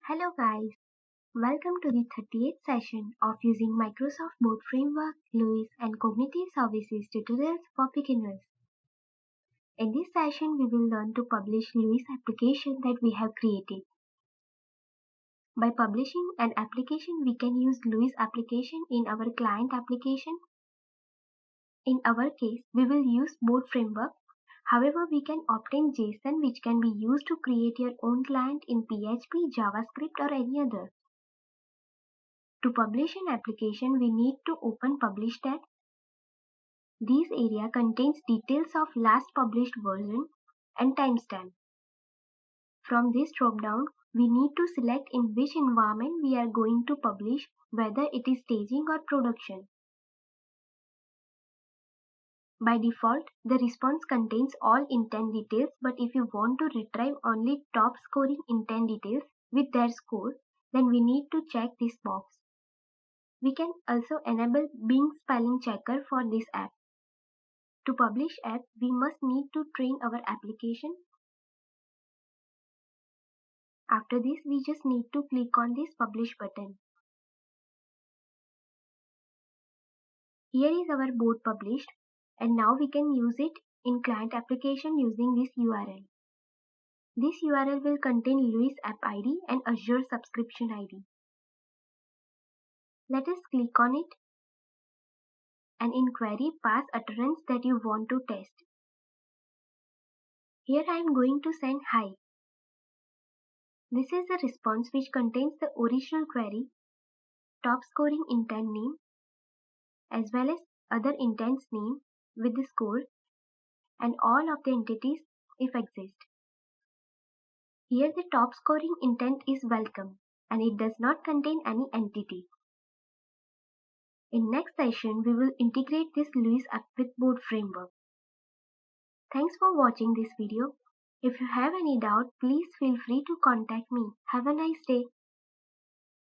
Hello guys, welcome to the 30th session of using Microsoft Board Framework, LUIS and Cognitive Services tutorials for beginners. In this session, we will learn to publish LUIS application that we have created. By publishing an application, we can use LUIS application in our client application. In our case, we will use Board Framework. However, we can obtain JSON which can be used to create your own client in PHP, JavaScript or any other. To publish an application, we need to open Publish tab. This area contains details of last published version and timestamp. From this drop-down, we need to select in which environment we are going to publish, whether it is staging or production. By default, the response contains all intent details, but if you want to retrieve only top scoring intent details with their score, then we need to check this box. We can also enable Bing spelling checker for this app. To publish app, we must need to train our application. After this, we just need to click on this publish button. Here is our board published, and now we can use it in client application using this URL. This URL will contain LUIS app ID and Azure subscription ID. Let us click on it and in query pass utterance that you want to test. Here I am going to send hi. This is a response which contains the original query, top scoring intent name, as well as other intents name with the score and all of the entities if exist. Here the top scoring intent is welcome and it does not contain any entity. In next session, we will integrate this LUIS app with Board Framework. Thanks for watching this video. If you have any doubt, please feel free to contact me. Have a nice day.